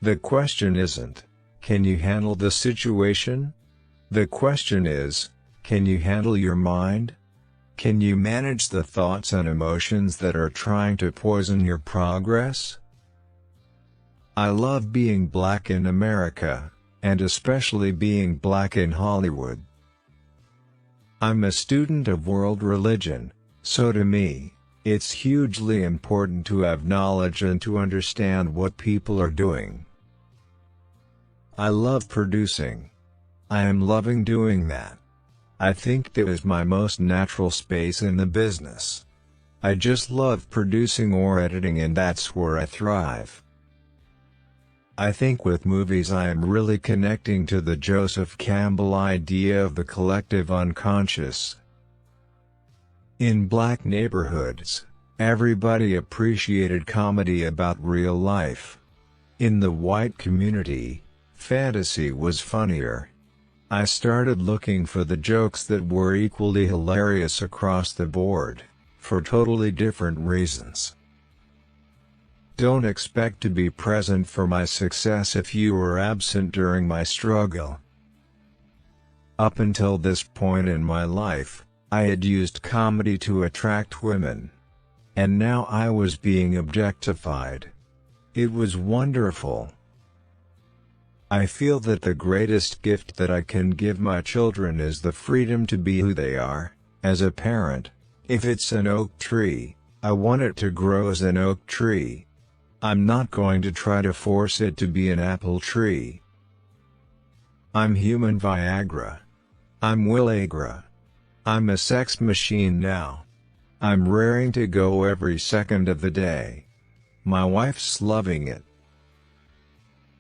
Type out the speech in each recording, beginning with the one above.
The question isn't, can you handle the situation? The question is, can you handle your mind? Can you manage the thoughts and emotions that are trying to poison your progress? I love being black in America, and especially being black in Hollywood. I'm a student of world religion, so to me, it's hugely important to have knowledge and to understand what people are doing. I love producing. I am loving doing that. I think that is my most natural space in the business. I just love producing or editing, and that's where I thrive. I think with movies I am really connecting to the Joseph Campbell idea of the collective unconscious. In black neighborhoods, everybody appreciated comedy about real life. In the white community, fantasy was funnier. I started looking for the jokes that were equally hilarious across the board, for totally different reasons. Don't expect to be present for my success if you were absent during my struggle. Up until this point in my life, I had used comedy to attract women. And now I was being objectified. It was wonderful. I feel that the greatest gift that I can give my children is the freedom to be who they are. As a parent, if it's an oak tree, I want it to grow as an oak tree. I'm not going to try to force it to be an apple tree. I'm human Viagra. I'm Viagra. I'm a sex machine now. I'm raring to go every second of the day. My wife's loving it.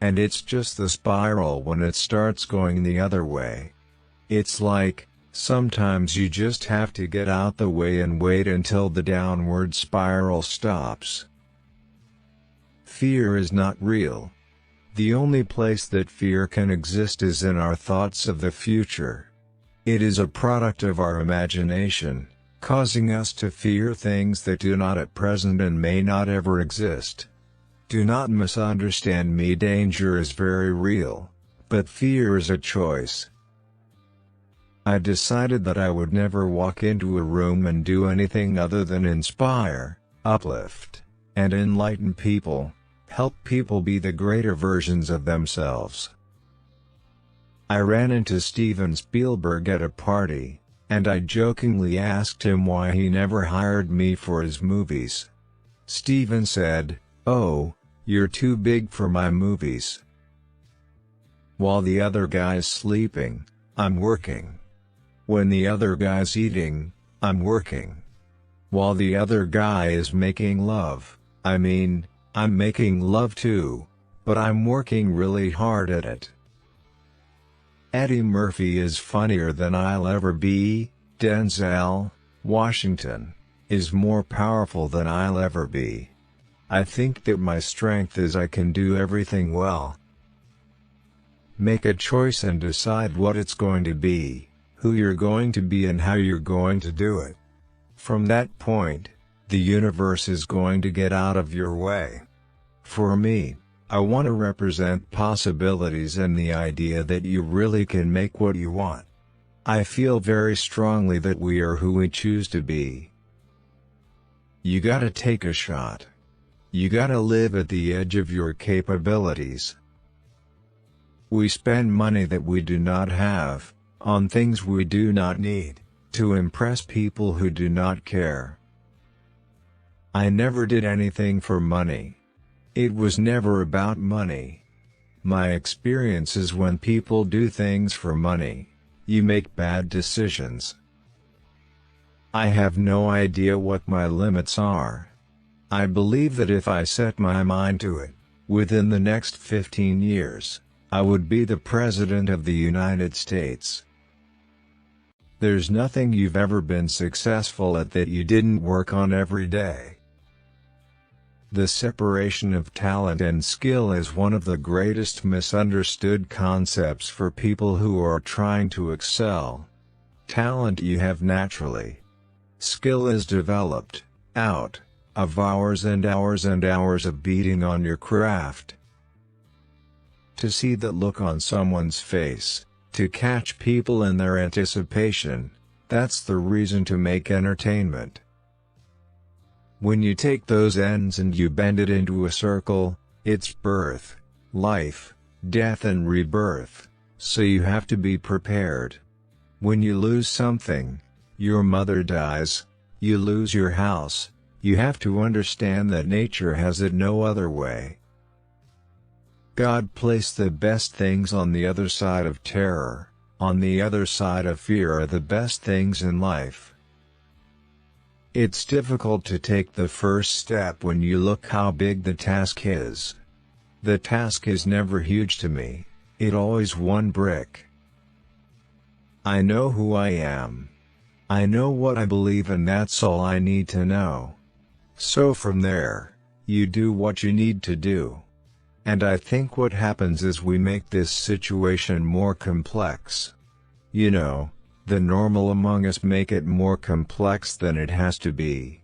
And it's just the spiral when it starts going the other way. It's like, sometimes you just have to get out the way and wait until the downward spiral stops. Fear is not real. The only place that fear can exist is in our thoughts of the future. It is a product of our imagination, causing us to fear things that do not at present and may not ever exist. Do not misunderstand me, danger is very real, but fear is a choice. I decided that I would never walk into a room and do anything other than inspire, uplift, and enlighten people, help people be the greater versions of themselves. I ran into Steven Spielberg at a party, and I jokingly asked him why he never hired me for his movies. Steven said, "Oh, you're too big for my movies. While the other guy's sleeping, I'm working. When the other guy's eating, I'm working. While the other guy is making love, I'm making love too, but I'm working really hard at it." Eddie Murphy is funnier than I'll ever be. Denzel Washington is more powerful than I'll ever be. I think that my strength is I can do everything well. Make a choice and decide what it's going to be, who you're going to be, and how you're going to do it. From that point, the universe is going to get out of your way. For me, I want to represent possibilities and the idea that you really can make what you want. I feel very strongly that we are who we choose to be. You gotta take a shot. You gotta live at the edge of your capabilities. We spend money that we do not have, on things we do not need, to impress people who do not care. I never did anything for money. It was never about money. My experience is when people do things for money, you make bad decisions. I have no idea what my limits are. I believe that if I set my mind to it, within the next 15 years, I would be the President of the United States. There's nothing you've ever been successful at that you didn't work on every day. The separation of talent and skill is one of the greatest misunderstood concepts for people who are trying to excel. Talent you have naturally. Skill is developed, out of hours and hours and hours of beating on your craft. to see that look on someone's face, to catch people in their anticipation. That's the reason to make entertainment. When you take those ends and you bend it into a circle, it's birth, life, death and rebirth, so you have to be prepared. When you lose something, your mother dies, you lose your house, you have to understand that nature has it no other way. God placed the best things on the other side of terror, on the other side of fear are the best things in life. It's difficult to take the first step when you look how big the task is. The task is never huge to me, it always one brick. I know who I am. I know what I believe and that's all I need to know. So from there, you do what you need to do. And I think what happens is we make this situation more complex. You know, the normal among us make it more complex than it has to be.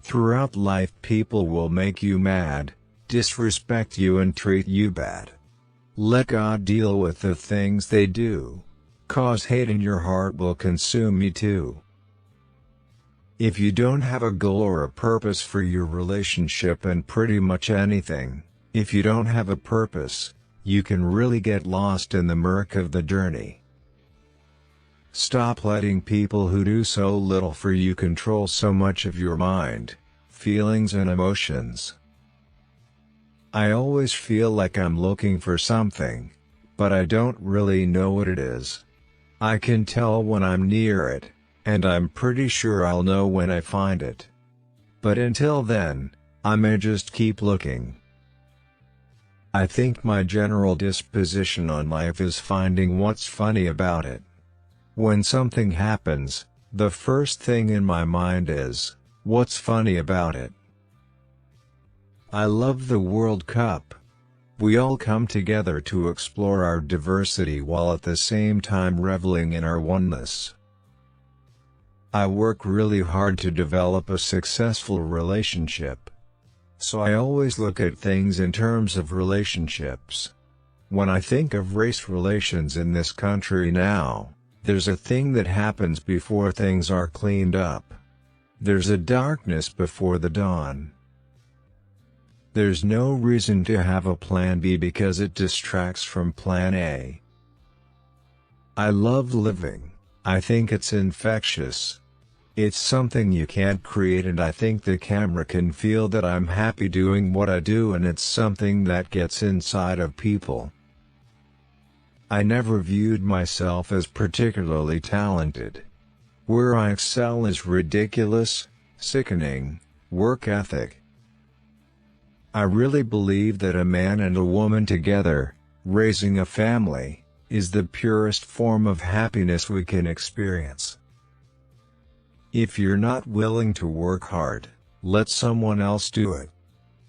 Throughout life people will make you mad, disrespect you and treat you bad. Let God deal with the things they do. Cause hate in your heart will consume you too. If you don't have a goal or a purpose for your relationship and pretty much anything, if you don't have a purpose, you can really get lost in the murk of the journey. Stop letting people who do so little for you control so much of your mind, feelings and emotions. I always feel like I'm looking for something, but I don't really know what it is. I can tell when I'm near it, and I'm pretty sure I'll know when I find it. But until then, I may just keep looking. I think my general disposition on life is finding what's funny about it. When something happens, the first thing in my mind is, what's funny about it? I love the World Cup. We all come together to explore our diversity while at the same time reveling in our oneness. I work really hard to develop a successful relationship. So I always look at things in terms of relationships. When I think of race relations in this country now, there's a thing that happens before things are cleaned up. There's a darkness before the dawn. There's no reason to have a plan B because it distracts from plan A. I love living. I think it's infectious. It's something you can't create and I think the camera can feel that I'm happy doing what I do and it's something that gets inside of people. I never viewed myself as particularly talented. Where I excel is ridiculous, sickening, work ethic. I really believe that a man and a woman together, raising a family, is the purest form of happiness we can experience. If you're not willing to work hard, let someone else do it.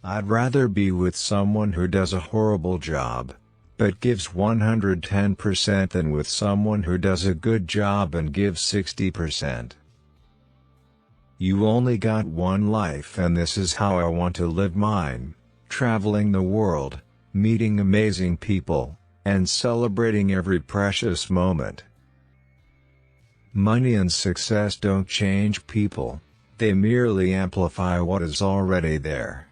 I'd rather be with someone who does a horrible job, but gives 110% than with someone who does a good job and gives 60%. You only got one life and this is how I want to live mine, traveling the world, meeting amazing people, and celebrating every precious moment. Money and success don't change people, they merely amplify what is already there.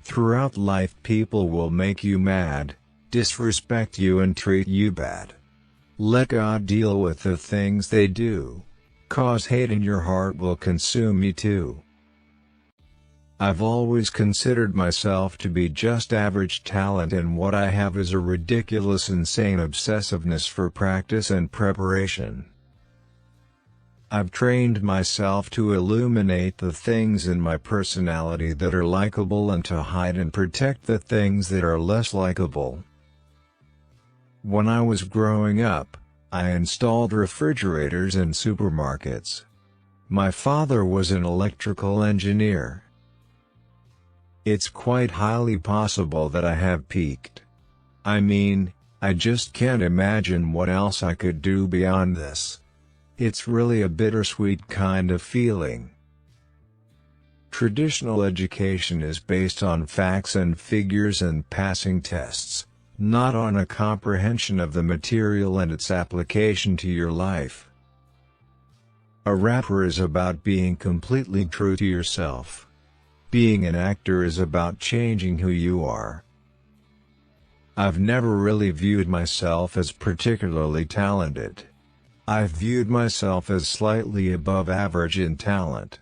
Throughout life people will make you mad, disrespect you and treat you bad. Let God deal with the things they do. Cause hate in your heart will consume you too. I've always considered myself to be just average talent and what I have is a ridiculous insane obsessiveness for practice and preparation. I've trained myself to illuminate the things in my personality that are likable and to hide and protect the things that are less likable. When I was growing up, I installed refrigerators in supermarkets. My father was an electrical engineer. It's quite highly possible that I have peaked. I mean, I just can't imagine what else I could do beyond this. It's really a bittersweet kind of feeling. Traditional education is based on facts and figures and passing tests, not on a comprehension of the material and its application to your life. A rapper is about being completely true to yourself. Being an actor is about changing who you are. I've never really viewed myself as particularly talented. I've viewed myself as slightly above average in talent.